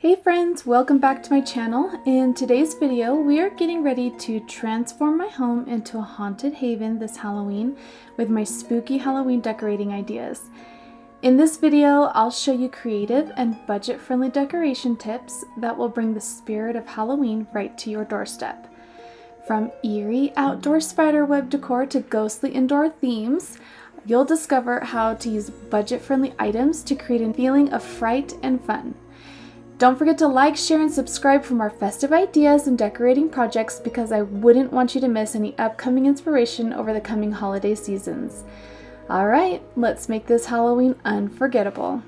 Hey friends, welcome back to my channel. In today's video, we are getting ready to transform my home into a haunted haven this Halloween with my spooky Halloween decorating ideas. In this video, I'll show you creative and budget-friendly decoration tips that will bring the spirit of Halloween right to your doorstep. From eerie outdoor spiderweb decor to ghostly indoor themes, you'll discover how to use budget-friendly items to create a feeling of fright and fun. Don't forget to like, share, and subscribe for more festive ideas and decorating projects because I wouldn't want you to miss any upcoming inspiration over the coming holiday seasons. Alright, let's make this Halloween unforgettable.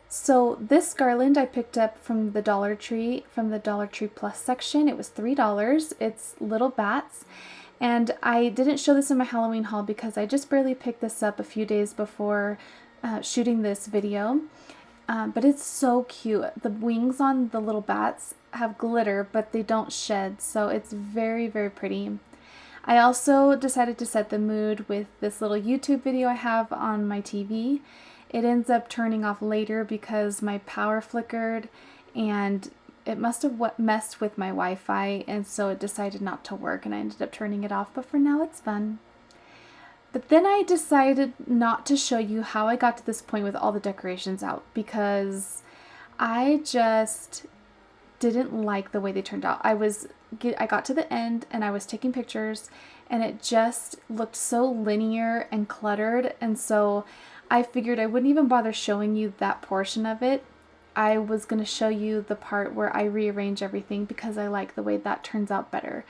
So this garland I picked up from the Dollar Tree, from the Dollar Tree Plus section. It was $3. It's little bats. And I didn't show this in my Halloween haul because I just barely picked this up a few days before shooting this video. But it's so cute. The wings on the little bats have glitter, but they don't shed. So it's very, very pretty. I also decided to set the mood with this little YouTube video I have on my TV. It ends up turning off later because my power flickered and it must have messed with my Wi-Fi, and so it decided not to work and I ended up turning it off, but for now it's fun. But then I decided not to show you how I got to this point with all the decorations out because I just didn't like the way they turned out. I got to the end and I was taking pictures and it just looked so linear and cluttered, and so I figured I wouldn't even bother showing you that portion of it. I was going to show you the part where I rearrange everything because I like the way that turns out better.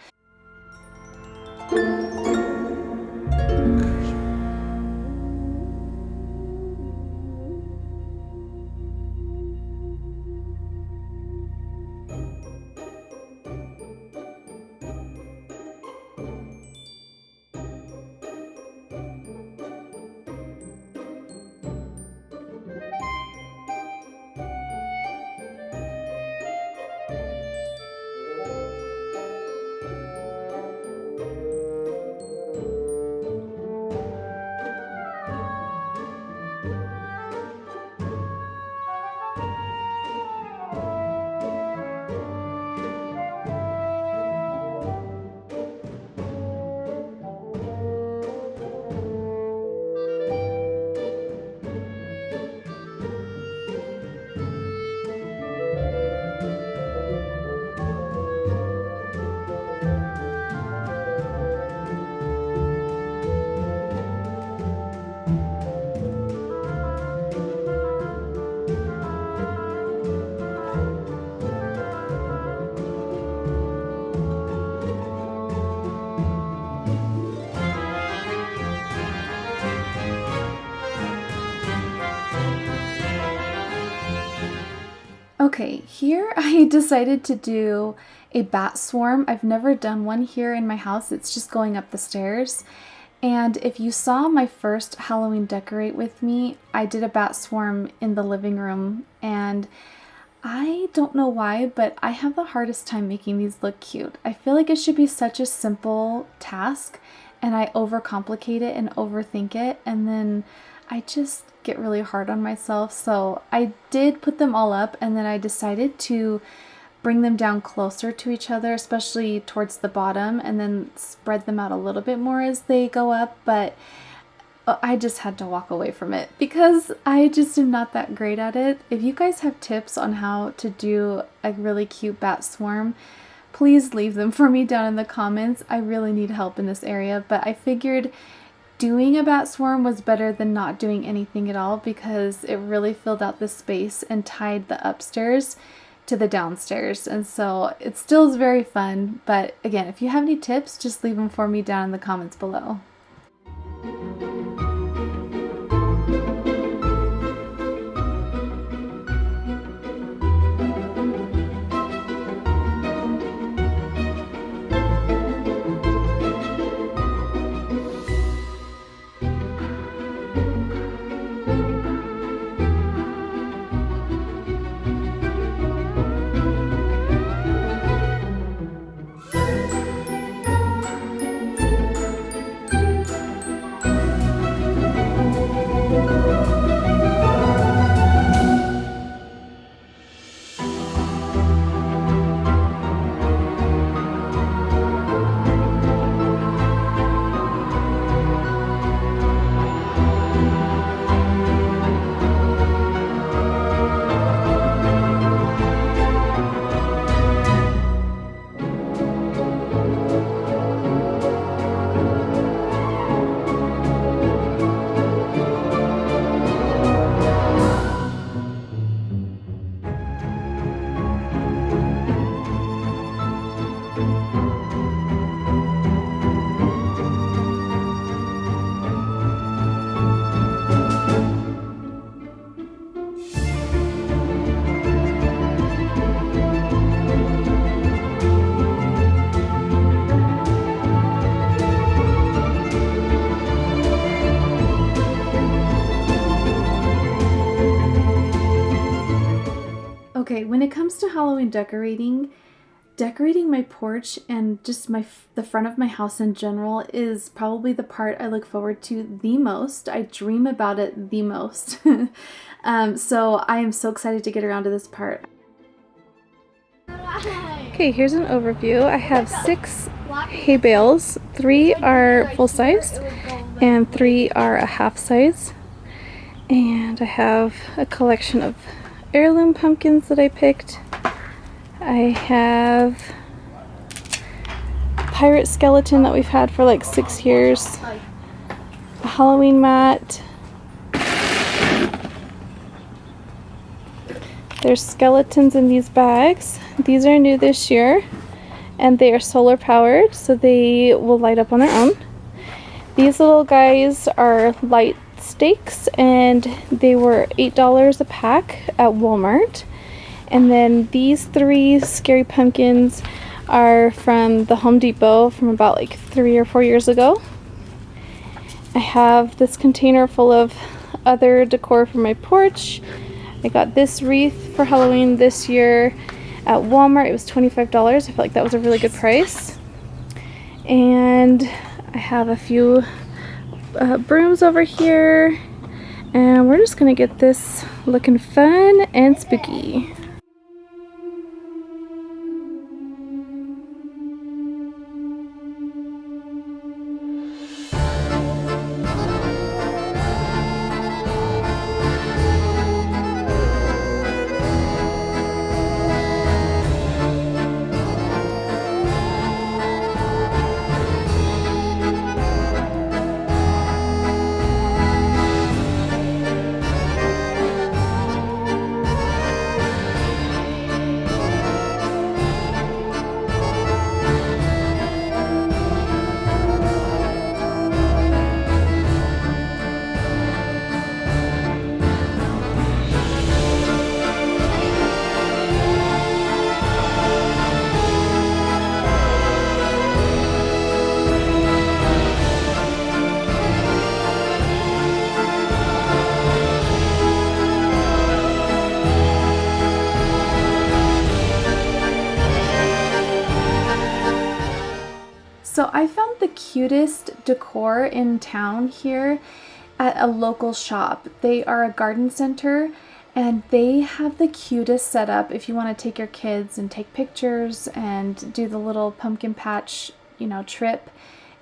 Okay, here I decided to do a bat swarm. I've never done one here in my house. It's just going up the stairs. And if you saw my first Halloween decorate with me, I did a bat swarm in the living room. And I don't know why, but I have the hardest time making these look cute. I feel like it should be such a simple task and I overcomplicate it and overthink it, and then I just get really hard on myself. So I did put them all up and then I decided to bring them down closer to each other, especially towards the bottom, and then spread them out a little bit more as they go up. But I just had to walk away from it because I just am not that great at it. If you guys have tips on how to do a really cute bat swarm, please leave them for me down in the comments. I really need help in this area, but I figured doing a bat swarm was better than not doing anything at all because it really filled out the space and tied the upstairs to the downstairs. And so it still is very fun. But again, if you have any tips, just leave them for me down in the comments below. Okay, when it comes to Halloween decorating my porch and just the front of my house in general is probably the part I look forward to the most. I dream about it the most. So I am so excited to get around to this part. Okay, here's an overview. I have 6 hay bales. 3 are full size and 3 are a half size. And I have a collection of heirloom pumpkins that I picked. I have a pirate skeleton that we've had for like 6 years. A Halloween mat. There's skeletons in these bags. These are new this year and they are solar powered, so they will light up on their own. These little guys are light stakes and they were $8 a pack at Walmart. And then these 3 scary pumpkins are from the Home Depot from about like 3 or 4 years ago. I have this container full of other decor for my porch. I got this wreath for Halloween this year at Walmart. It was $25. I feel like that was a really good price. And I have a few brooms over here. And we're just gonna get this looking fun and spooky. So I found the cutest decor in town here at a local shop. They are a garden center and they have the cutest setup if you want to take your kids and take pictures and do the little pumpkin patch, trip.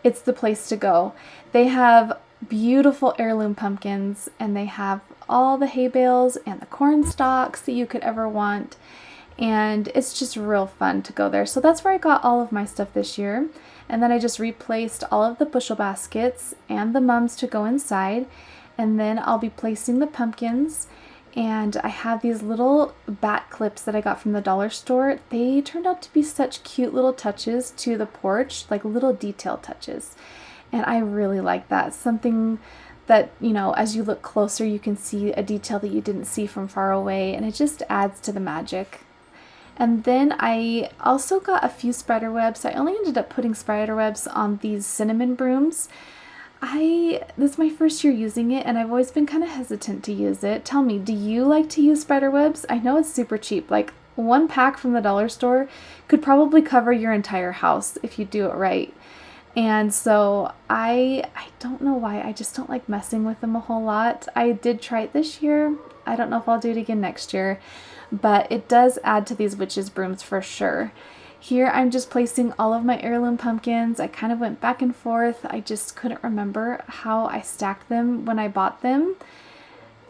It's the place to go. They have beautiful heirloom pumpkins and they have all the hay bales and the corn stalks that you could ever want. And it's just real fun to go there. So that's where I got all of my stuff this year. And then I just replaced all of the bushel baskets and the mums to go inside. And then I'll be placing the pumpkins. And I have these little bat clips that I got from the dollar store. They turned out to be such cute little touches to the porch, like little detail touches. And I really like that. Something that, as you look closer, you can see a detail that you didn't see from far away. And it just adds to the magic. And then I also got a few spider webs. I only ended up putting spider webs on these cinnamon brooms. This is my first year using it and I've always been kind of hesitant to use it. Tell me, do you like to use spider webs? I know it's super cheap. Like 1 pack from the dollar store could probably cover your entire house if you do it right. And so I don't know why, I just don't like messing with them a whole lot. I did try it this year. I don't know if I'll do it again next year. But it does add to these witches' brooms for sure. Here I'm just placing all of my heirloom pumpkins. I kind of went back and forth. I just couldn't remember how I stacked them when I bought them.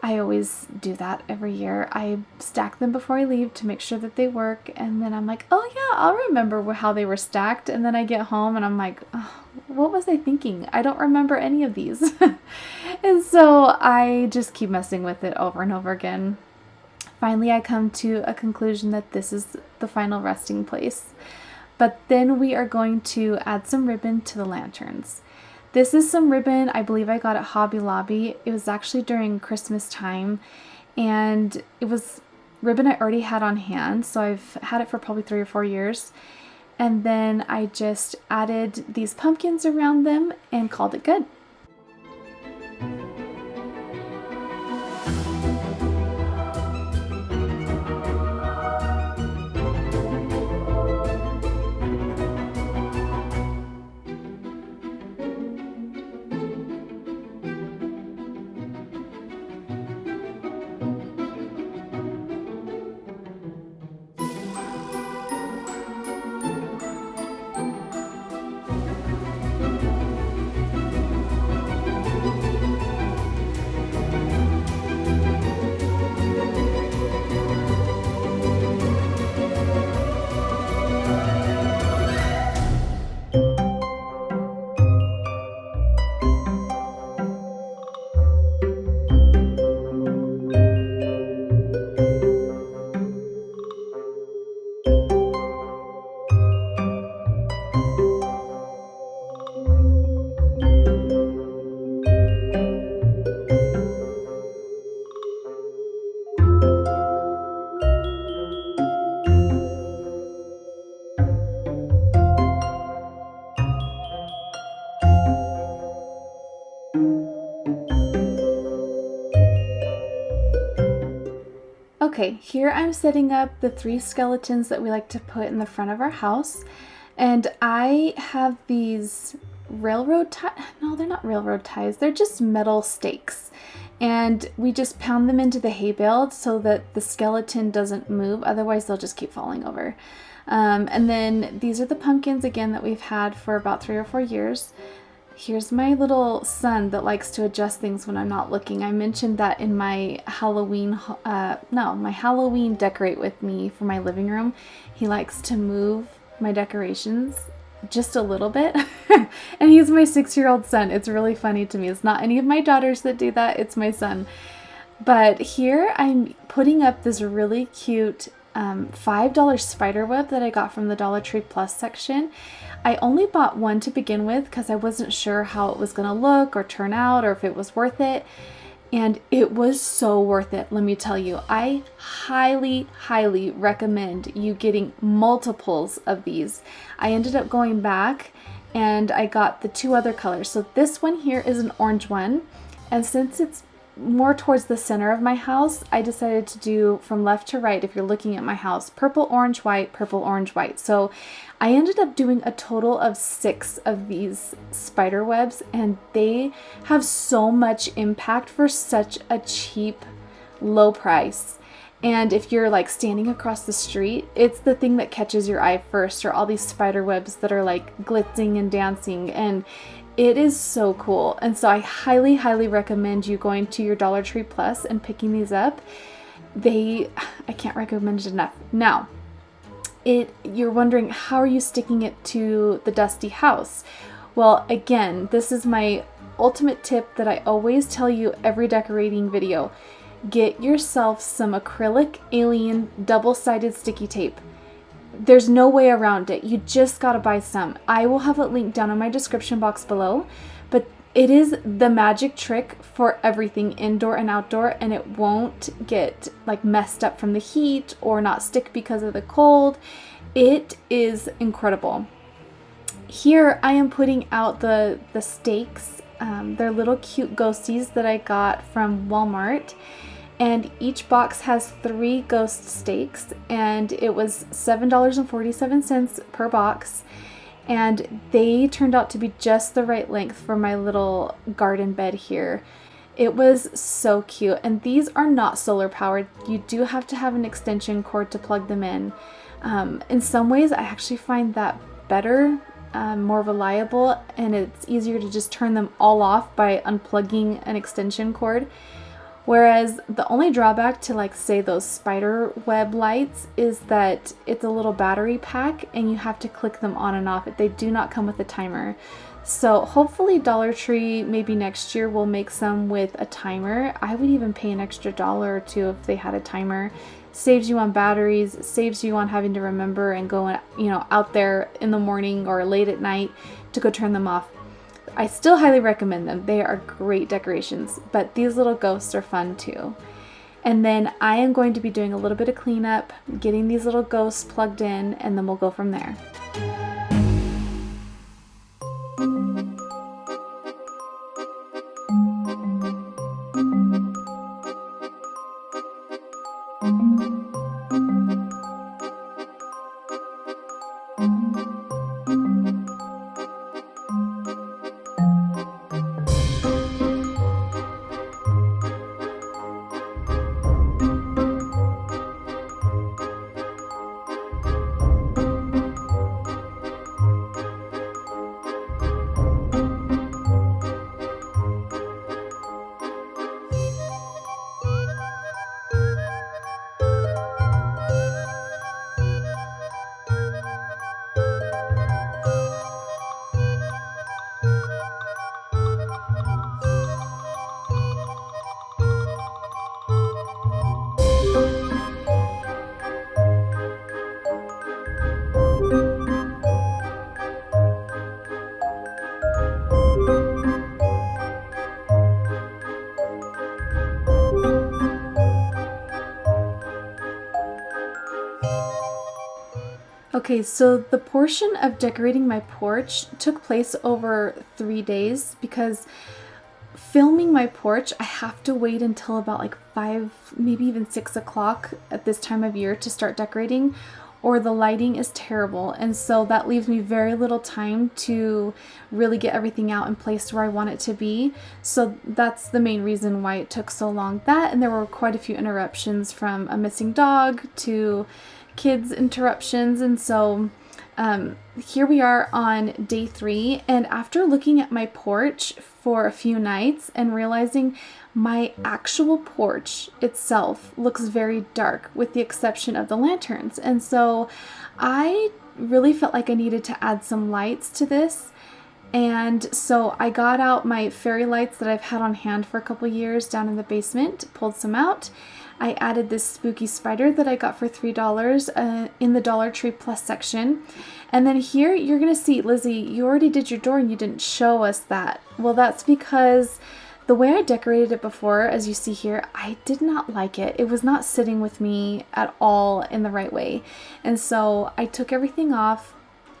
I always do that every year. I stack them before I leave to make sure that they work. And then I'm like, oh yeah, I'll remember how they were stacked. And then I get home and I'm like, oh, what was I thinking? I don't remember any of these. And so I just keep messing with it over and over again. Finally, I come to a conclusion that this is the final resting place. But then we are going to add some ribbon to the lanterns. This is some ribbon I believe I got at Hobby Lobby. It was actually during Christmas time and it was ribbon I already had on hand. So I've had it for probably 3 or 4 years. And then I just added these pumpkins around them and called it good. Okay, here I'm setting up the 3 skeletons that we like to put in the front of our house. And I have these railroad ties. No, they're not railroad ties. They're just metal stakes. And we just pound them into the hay bale so that the skeleton doesn't move. Otherwise, they'll just keep falling over. And then these are the pumpkins, again, that we've had for about 3 or 4 years. Here's my little son that likes to adjust things when I'm not looking. I mentioned that in my Halloween decorate with me for my living room. He likes to move my decorations just a little bit. And he's my 6-year-old son. It's really funny to me. It's not any of my daughters that do that. It's my son. But here I'm putting up this really cute $5 spider web that I got from the Dollar Tree Plus section. I only bought one to begin with because I wasn't sure how it was going to look or turn out or if it was worth it. And it was so worth it, let me tell you. I highly, highly recommend you getting multiples of these. I ended up going back and I got the 2 other colors. So this one here is an orange one. And since it's more towards the center of my house, I decided to do from left to right, if you're looking at my house, purple, orange, white, purple, orange, white. So I ended up doing a total of 6 of these spider webs, and they have so much impact for such a cheap, low price. And if you're like standing across the street, it's the thing that catches your eye first, or all these spider webs that are like glitzing and dancing, and it is so cool. And so I highly, highly recommend you going to your Dollar Tree Plus and picking these up. I can't recommend it enough. Now, you're wondering, how are you sticking it to the dusty house? Well, again, this is my ultimate tip that I always tell you every decorating video. Get yourself some acrylic alien double-sided sticky tape. There's no way around it. You just gotta buy some. I will have it linked down in my description box below, but it is the magic trick for everything indoor and outdoor, and it won't get like messed up from the heat or not stick because of the cold. It is incredible. Here I am putting out the stakes. They're little cute ghosties that I got from Walmart. And each box has 3 ghost stakes, and it was $7.47 per box. And they turned out to be just the right length for my little garden bed here. It was so cute. And these are not solar powered. You do have to have an extension cord to plug them in. In some ways, I actually find that better, more reliable, and it's easier to just turn them all off by unplugging an extension cord. Whereas the only drawback to, like, say those spider web lights is that it's a little battery pack and you have to click them on and off. They do not come with a timer. So hopefully Dollar Tree maybe next year will make some with a timer. I would even pay an extra $1 or $2 if they had a timer. Saves you on batteries, saves you on having to remember and go, out there in the morning or late at night to go turn them off. I still highly recommend them. They are great decorations, but these little ghosts are fun too. And then I am going to be doing a little bit of cleanup, getting these little ghosts plugged in, and then we'll go from there. Okay, so the portion of decorating my porch took place over 3 days because filming my porch, I have to wait until about like 5, maybe even 6 o'clock at this time of year to start decorating, or the lighting is terrible. And so that leaves me very little time to really get everything out and placed where I want it to be. So that's the main reason why it took so long. That, and there were quite a few interruptions, from a missing dog to kids interruptions. And so here we are on day 3, and after looking at my porch for a few nights and realizing my actual porch itself looks very dark with the exception of the lanterns. And so I really felt like I needed to add some lights to this. And so I got out my fairy lights that I've had on hand for a couple years down in the basement, pulled some out. I added this spooky spider that I got for $3 in the Dollar Tree Plus section. And then here you're going to see, Lizzie, you already did your door and you didn't show us that. Well, that's because the way I decorated it before, as you see here, I did not like it. It was not sitting with me at all in the right way. And so I took everything off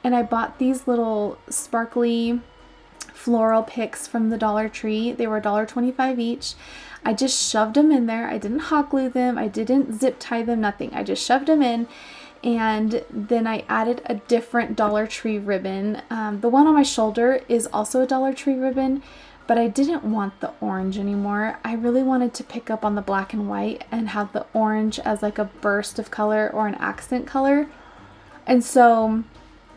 and I bought these little sparkly floral picks from the Dollar Tree. They were $1.25 each. I just shoved them in there. I didn't hot glue them. I didn't zip tie them, nothing. I just shoved them in. And then I added a different Dollar Tree ribbon. The one on my shoulder is also a Dollar Tree ribbon, but I didn't want the orange anymore. I really wanted to pick up on the black and white and have the orange as like a burst of color or an accent color. And so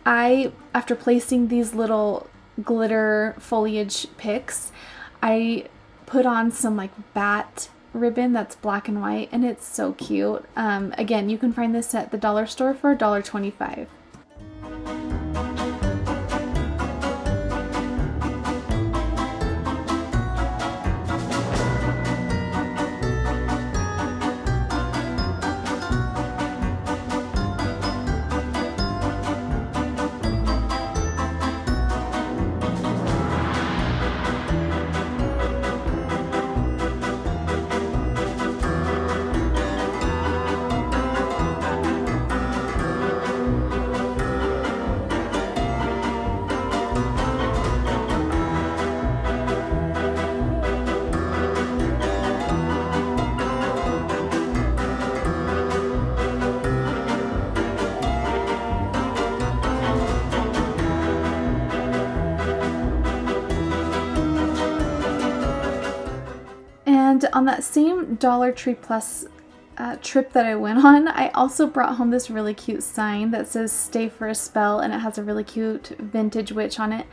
after placing these little glitter foliage picks, I put on some like bat ribbon that's black and white, and it's so cute. Again, you can find this at the dollar store for $1.25. And on that same Dollar Tree Plus trip that I went on, I also brought home this really cute sign that says "Stay for a Spell," and it has a really cute vintage witch on it.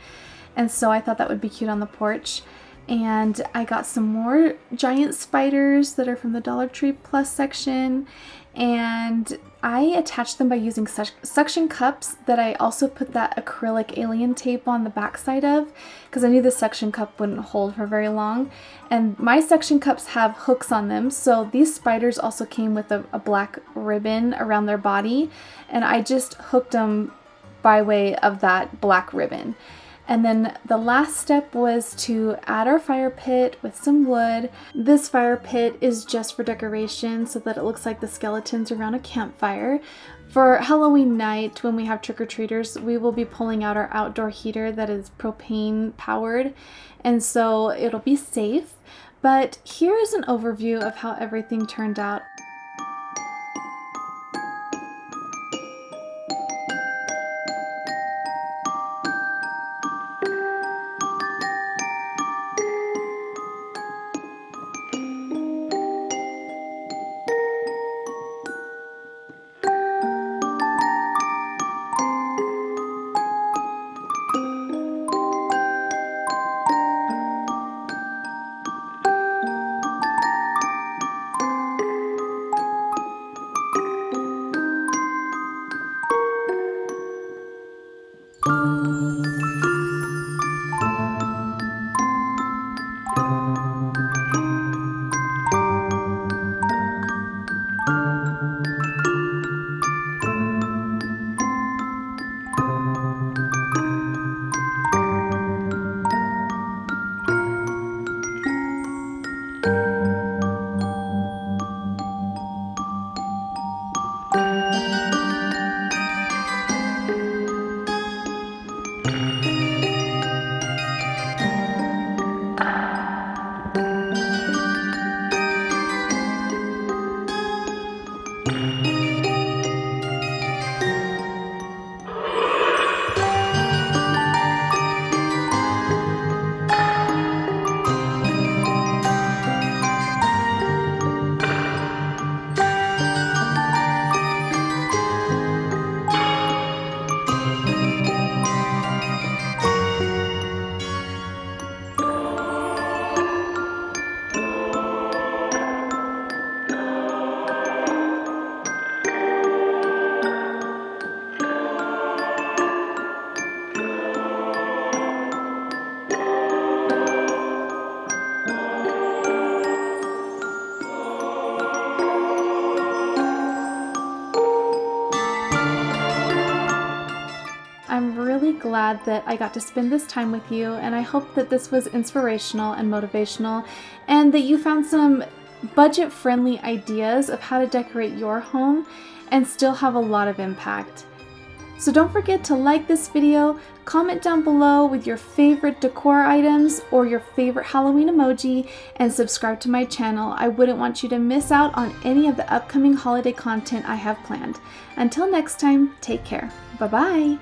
And so I thought that would be cute on the porch. And I got some more giant spiders that are from the Dollar Tree Plus section, and I attached them by using suction cups that I also put that acrylic alien tape on the back side of, because I knew the suction cup wouldn't hold for very long. And my suction cups have hooks on them, so these spiders also came with a black ribbon around their body, and I just hooked them by way of that black ribbon. And then the last step was to add our fire pit with some wood. This fire pit is just for decoration so that it looks like the skeletons around a campfire. For Halloween night, when we have trick-or-treaters, we will be pulling out our outdoor heater that is propane powered, and so it'll be safe. But here is an overview of how everything turned out. glad that I got to spend this time with you, and I hope that this was inspirational and motivational, and that you found some budget-friendly ideas of how to decorate your home and still have a lot of impact. So don't forget to like this video, comment down below with your favorite decor items or your favorite Halloween emoji, and subscribe to my channel. I wouldn't want you to miss out on any of the upcoming holiday content I have planned. Until next time, take care. Bye-bye.